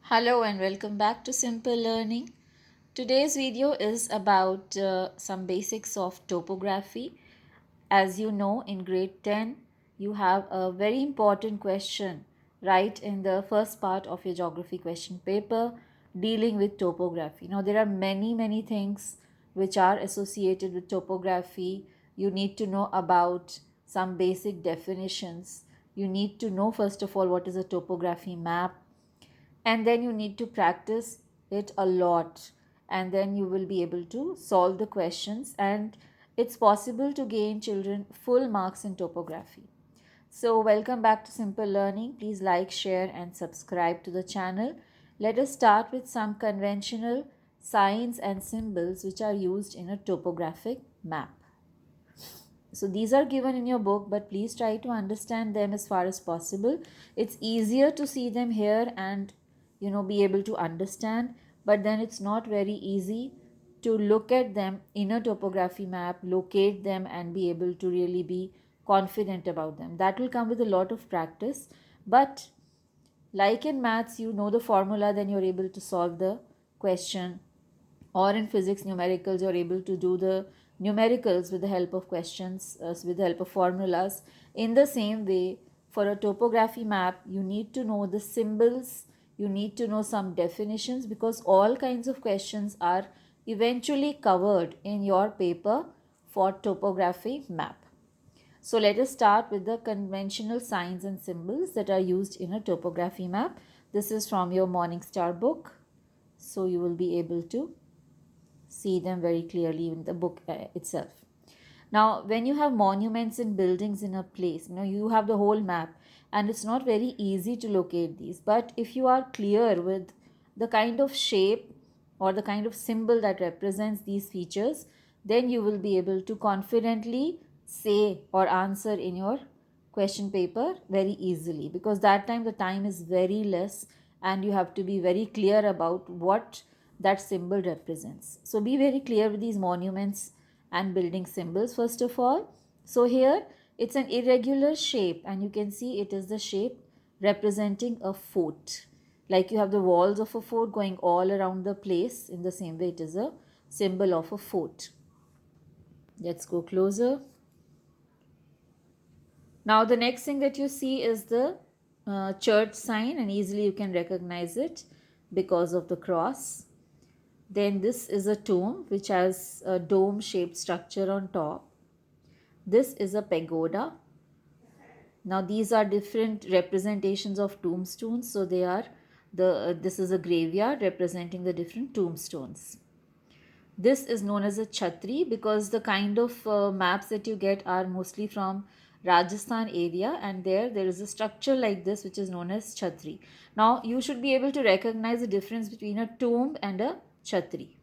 Hello and welcome back to Simple Learning. Today's video is about some basics of topography. As you know, in grade 10, you have a very important question right in the first part of your geography question paper dealing with topography. Now, there are many things which are associated with topography. You need to know about some basic definitions. You need to know, first of all, what is a topography map, and then you need to practice it a lot, and then you will be able to solve the questions, and it's possible to gain children full marks in topography. So welcome back to Simple Learning. Please like, share and subscribe to the channel. Let us start with some conventional signs and symbols which are used in a topographic map. So these are given in your book, but please try to understand them as far as possible. It's easier to see them here and be able to understand, but then it's not very easy to look at them in a topography map, locate them and be able to really be confident about them. That will come with a lot of practice, but like in maths, you know the formula, then you're able to solve the question, or in physics numericals you're able to do the numericals with the help of questions, with the help of formulas. In the same way, for a topography map you need to know the symbols, you need to know some definitions, because all kinds of questions are eventually covered in your paper for topography map. So let us start with the conventional signs and symbols that are used in a topography map. This is from your Morning Star book, so you will be able to see them very clearly in the book itself. Now, when you have monuments and buildings in a place, you have the whole map, and it's not very easy to locate these. But if you are clear with the kind of shape or the kind of symbol that represents these features, then you will be able to confidently say or answer in your question paper very easily, because that time the time is very less and you have to be very clear about what that symbol represents. So be very clear with these monuments and building symbols first of all. So here it's an irregular shape, and you can see it is the shape representing a fort. Like you have the walls of a fort going all around the place, in the same way it is a symbol of a fort. Let's go closer. Now the next thing that you see is the church sign, and easily you can recognize it because of the cross. Then this is a tomb which has a dome shaped structure on top. This is a pagoda. Now these are different representations of tombstones. So they are this is a graveyard representing the different tombstones. This is known as a chhatri, because the kind of maps that you get are mostly from Rajasthan area, and there is a structure like this which is known as chhatri. Now you should be able to recognize the difference between a tomb and a chhatri,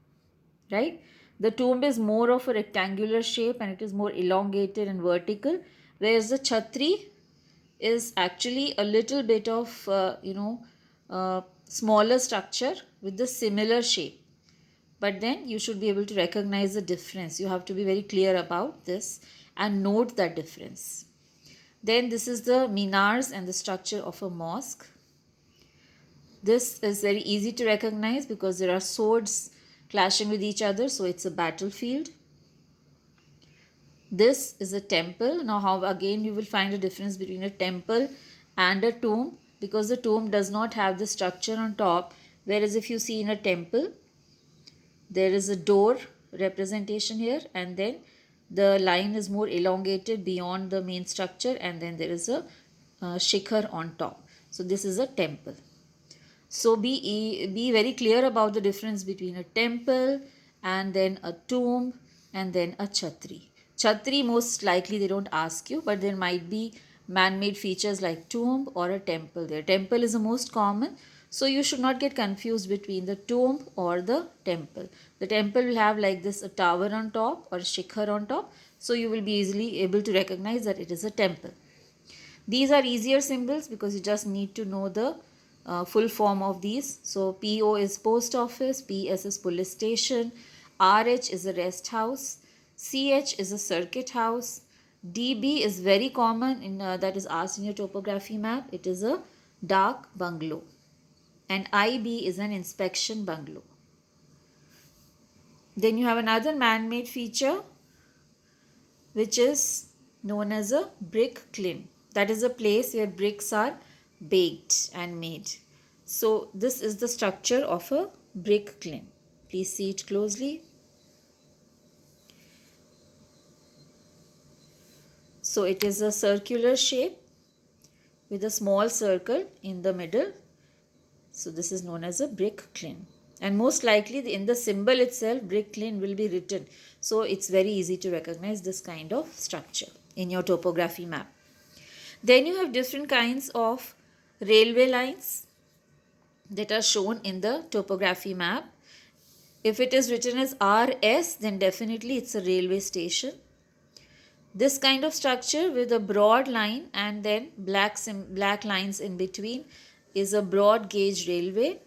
right? The tomb is more of a rectangular shape and it is more elongated and vertical, whereas the chhatri is actually a little bit of smaller structure with the similar shape. But then you should be able to recognize the difference. You have to be very clear about this and note that difference. Then this is the minars and the structure of a mosque. This is very easy to recognize because there are swords clashing with each other, so it's a battlefield. This is a temple. Now how again you will find a difference between a temple and a tomb, because the tomb does not have the structure on top, whereas if you see in a temple there is a door representation here, and then the line is more elongated beyond the main structure, and then there is a shikhar on top. So this is a temple. So be very clear about the difference between a temple and then a tomb and then a chhatri. Chhatri most likely they don't ask you, but there might be man-made features like tomb or a temple there. Temple is the most common, so you should not get confused between the tomb or the temple. The temple will have like this a tower on top or a shikhar on top, so you will be easily able to recognize that it is a temple. These are easier symbols because you just need to know the full form of these. So PO is post office, PS is police station, RH is a rest house, CH is a circuit house, DB is very common in that is asked in your topography map. It is a dark bungalow. and IB is an inspection bungalow. Then you have another man-made feature which is known as a brick kiln. That is a place where bricks are baked and made. So this is the structure of a brick kiln. Please see it closely. So it is a circular shape with a small circle in the middle. So this is known as a brick kiln. And most likely in the symbol itself, brick kiln will be written. So it's very easy to recognize this kind of structure in your topography map. Then you have different kinds of railway lines that are shown in the topography map. If it is written as RS, then definitely it's a railway station. This kind of structure with a broad line and then black lines in between is a broad gauge railway.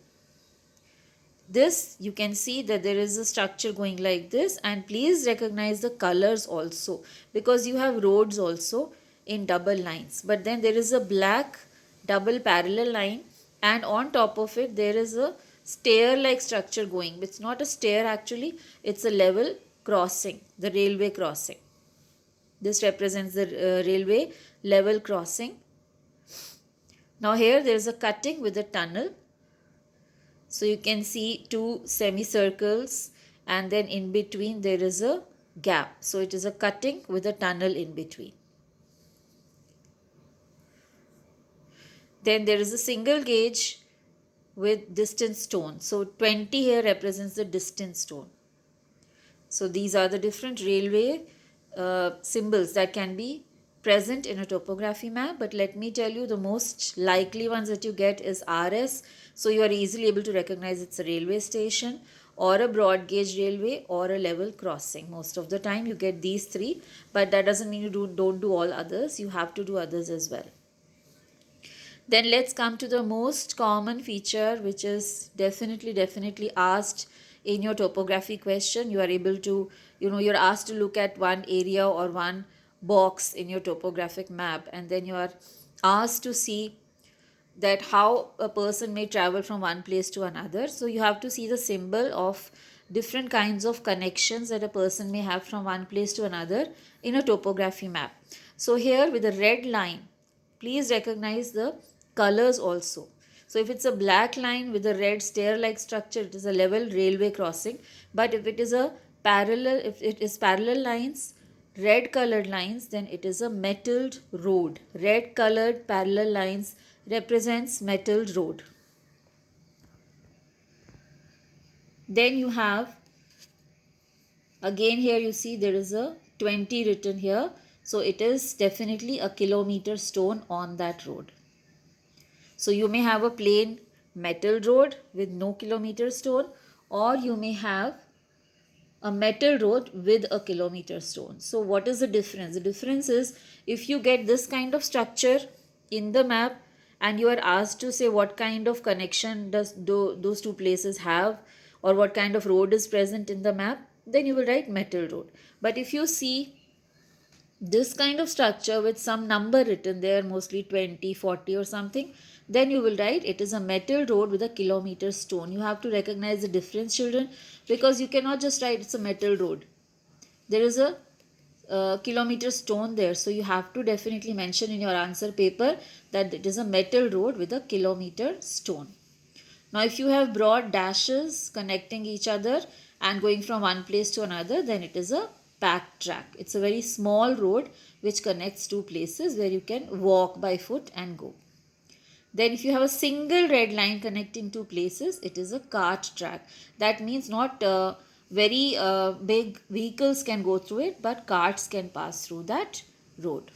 This you can see that there is a structure going like this, and please recognize the colors also, because you have roads also in double lines, but then there is a black double parallel line, and on top of it there is a stair like structure going. It's not a stair actually, it's a level crossing, the railway crossing. This represents the railway level crossing. Now here there is a cutting with a tunnel. So you can see two semicircles, and then in between there is a gap. So it is a cutting with a tunnel in between. Then there is a single gauge with distance stone. So 20 here represents the distance stone. So these are the different railway symbols that can be present in a topography map, but let me tell you the most likely ones that you get is RS. So you are easily able to recognize it's a railway station or a broad gauge railway or a level crossing. Most of the time you get these three, but that doesn't mean you don't do all others. You have to do others as well. Then let's come to the most common feature, which is definitely asked in your topography question. You are able to, you're asked to look at one area or one box in your topographic map, and then you are asked to see that how a person may travel from one place to another. So you have to see the symbol of different kinds of connections that a person may have from one place to another in a topography map. So here with a red line, please recognize the colors also. So if it's a black line with a red stair like structure, it is a level railway crossing. But if it is a parallel, if it is parallel lines, red colored lines, then it is a metalled road. Red colored parallel lines represents metalled road. Then you have, again here you see there is a 20 written here. So it is definitely a kilometer stone on that road. So you may have a plain metal road with no kilometer stone, or you may have a metal road with a kilometer stone. So what is the difference? The difference is if you get this kind of structure in the map and you are asked to say what kind of connection those two places have, or what kind of road is present in the map, then you will write metal road. But if you see this kind of structure with some number written there, mostly 20, 40 or something, then you will write it is a metal road with a kilometer stone. You have to recognize the difference, children, because you cannot just write it's a metal road. There is a kilometer stone there, so you have to definitely mention in your answer paper that it is a metal road with a kilometer stone. Now if you have broad dashes connecting each other and going from one place to another, then it is a packed track. It's a very small road which connects two places where you can walk by foot and go. Then if you have a single red line connecting two places, it is a cart track. That means not very big vehicles can go through it, but carts can pass through that road.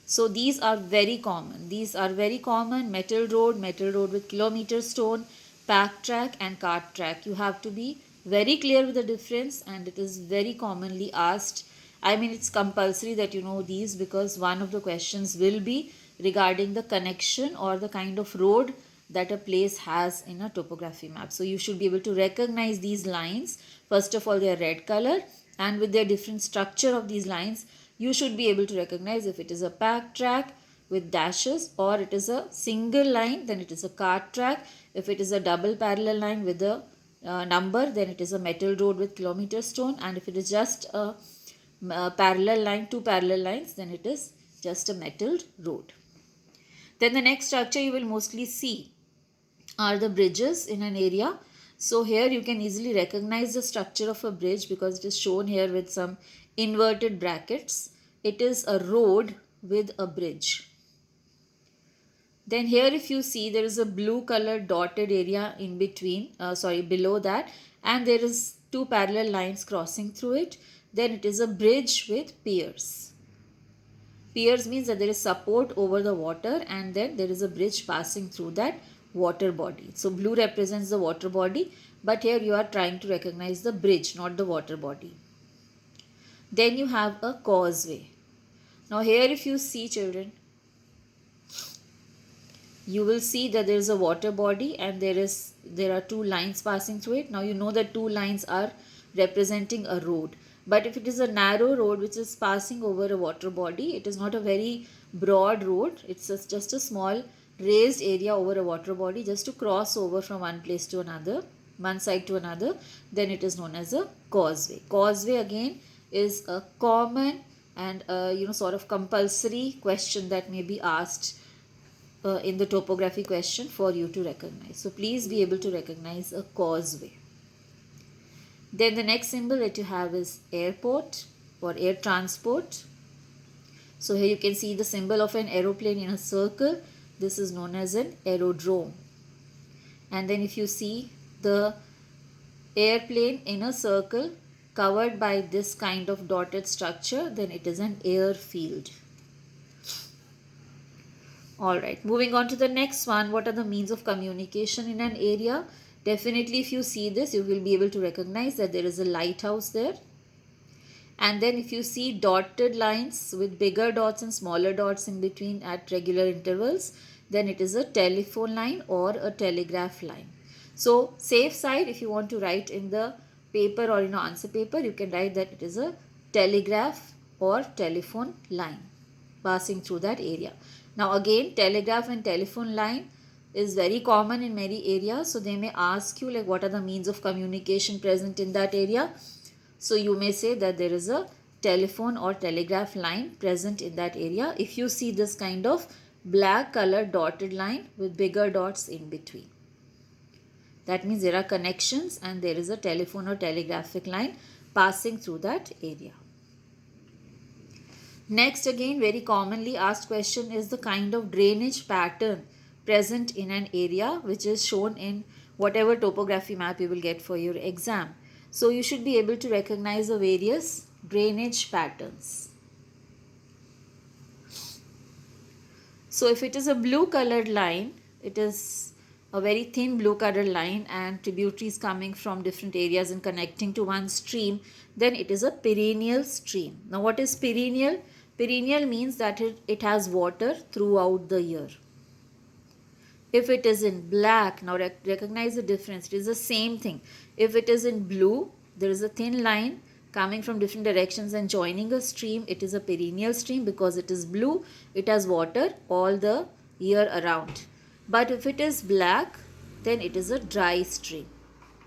So these are very common. These are very common: metal road with kilometer stone, pack track and cart track. You have to be very clear with the difference, and it is very commonly asked. I mean, it's compulsory that you know these, because one of the questions will be regarding the connection or the kind of road that a place has in a topography map. So you should be able to recognize these lines. First of all, they are red color, and with their different structure of these lines, you should be able to recognize if it is a pack track with dashes, or it is a single line, then it is a cart track. If it is a double parallel line with a number, then it is a metal road with kilometer stone. And if it is just a parallel line, two parallel lines, then it is just a metalled road. Then the next structure you will mostly see are the bridges in an area. So here you can easily recognize the structure of a bridge because it is shown here with some inverted brackets. It is a road with a bridge. Then here if you see, there is a blue colored dotted area in between, below that, and there is two parallel lines crossing through it. Then it is a bridge with piers. Piers means that there is support over the water, and then there is a bridge passing through that water body. So blue represents the water body, but here you are trying to recognize the bridge, not the water body. Then you have a causeway. Now here if you see, children, you will see that there is a water body and there are two lines passing through it. Now you know that two lines are representing a road. But if it is a narrow road which is passing over a water body, it is not a very broad road. It's just a small raised area over a water body just to cross over from one place to another, one side to another. Then it is known as a causeway. Causeway again is a common and sort of compulsory question that may be asked in the topography question for you to recognize. So please be able to recognize a causeway. Then the next symbol that you have is airport or air transport. So here you can see the symbol of an aeroplane in a circle. This is known as an aerodrome. And then if you see the airplane in a circle covered by this kind of dotted structure, then it is an airfield. Alright, moving on to the next one. What are the means of communication in an area? Definitely if you see this, you will be able to recognize that there is a lighthouse there. And then if you see dotted lines with bigger dots and smaller dots in between at regular intervals, then it is a telephone line or a telegraph line. So safe side, if you want to write in the paper or in an answer paper, you can write that it is a telegraph or telephone line passing through that area. Now again, telegraph and telephone line is very common in many areas. So they may ask you like what are the means of communication present in that area. So you may say that there is a telephone or telegraph line present in that area if you see this kind of black colored dotted line with bigger dots in between. That means there are connections and there is a telephone or telegraphic line passing through that area. Next, again, very commonly asked question is the kind of drainage pattern present in an area, which is shown in whatever topography map you will get for your exam. So you should be able to recognize the various drainage patterns. So if it is a blue colored line, it is a very thin blue colored line and tributaries coming from different areas and connecting to one stream, then it is a perennial stream. Now what is perennial? Perennial means that it has water throughout the year. If it is in black, now recognize the difference. It is the same thing. If it is in blue, there is a thin line coming from different directions and joining a stream. It is a perennial stream because it is blue. It has water all the year around. But if it is black, then it is a dry stream.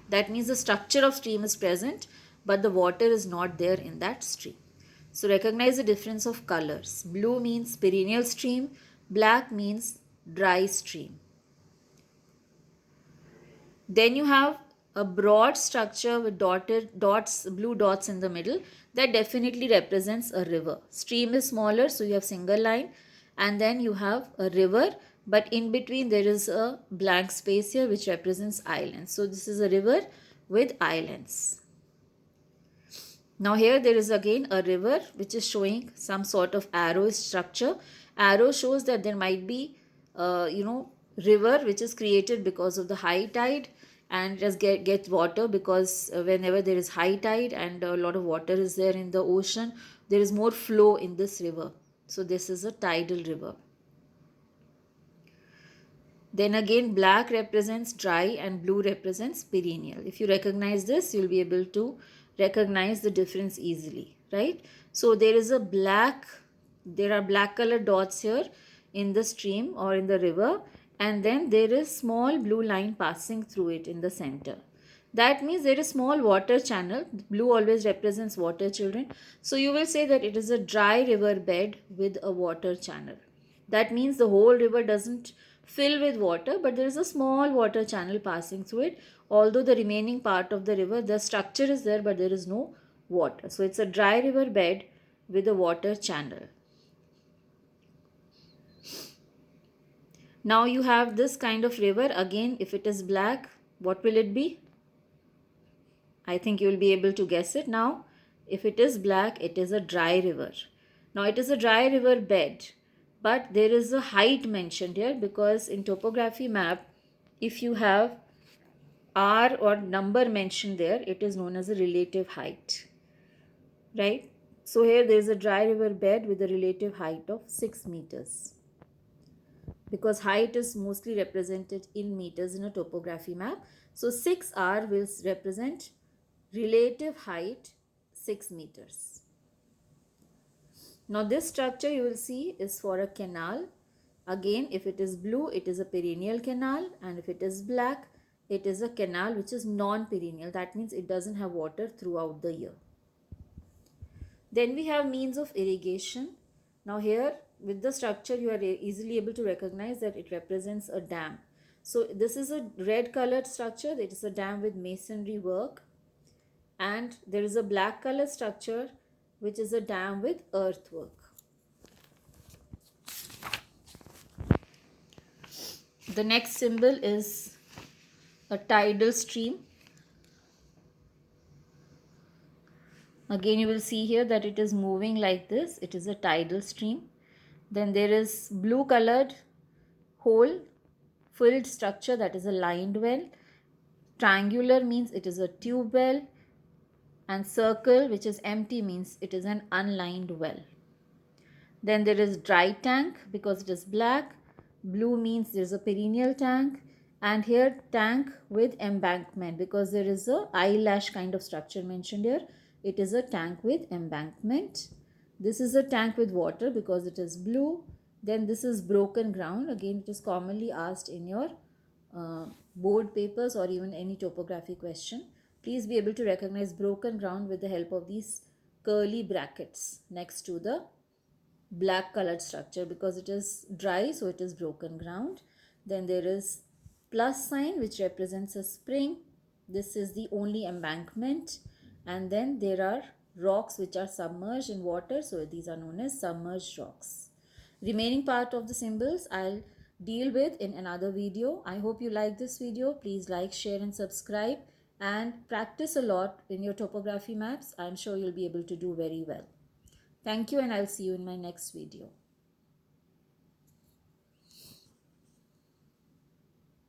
That means the structure of stream is present, but the water is not there in that stream. So recognize the difference of colors. Blue means perennial stream, black means dry stream. Then you have a broad structure with blue dots in the middle. That definitely represents a river. Stream is smaller, so you have single line, and then you have a river, but in between there is a blank space here which represents islands. So this is a river with islands. Now here there is again a river which is showing some sort of arrow structure. Arrow shows that there might be river which is created because of the high tide and just get water because whenever there is high tide and a lot of water is there in the ocean, there is more flow in this river. So this is a tidal river. Then again black represents dry and blue represents perennial. If you recognize this, you will be able to recognize the difference easily, right? So there are black colored dots here in the stream or in the river, and then there is small blue line passing through it in the center. That means there is small water channel. Blue always represents water, children. So you will say that it is a dry river bed with a water channel. That means the whole river doesn't fill with water, but there is a small water channel passing through it. Although the remaining part of the river, the structure is there, but there is no water. So it's a dry river bed with a water channel. Now you have this kind of river. Again, if it is black, what will it be? I think you will be able to guess it now. If it is black, it is a dry river. Now it is a dry river bed, but there is a height mentioned here, because in topography map, if you have R or number mentioned there, it is known as a relative height, right? So here there is a dry river bed with a relative height of 6 meters, because height is mostly represented in meters in a topography map. So 6R will represent relative height 6 meters. Now this structure you will see is for a canal. Again, if it is blue, it is a perennial canal, and if it is black, it is a canal which is non-perennial. That means it doesn't have water throughout the year. Then we have means of irrigation. Now here with the structure you are easily able to recognize that it represents a dam. So this is a red colored structure. It is a dam with masonry work. And there is a black color structure which is a dam with earthwork. The next symbol is a tidal stream. Again you will see here that it is moving like this. It is a tidal stream. Then there is blue colored hole filled structure, that is a lined well. Triangular means it is a tube well. And circle, which is empty, means it is an unlined well. Then there is dry tank, because it is black. Blue means there is a perennial tank. And here tank with embankment, because there is a eyelash kind of structure mentioned here. It is a tank with embankment. This is a tank with water, because it is blue. Then this is broken ground. Again, it is commonly asked in your board papers or even any topography question. Please be able to recognize broken ground with the help of these curly brackets next to the black colored structure, because it is dry, so it is broken ground. Then there is plus sign which represents a spring. This is the only embankment. And then there are rocks which are submerged in water, so these are known as submerged rocks. Remaining part of the symbols I'll deal with in another video. I hope you like this video. Please like, share and subscribe, and practice a lot in your topography maps. I'm sure you'll be able to do very well. Thank you, and I'll see you in my next video.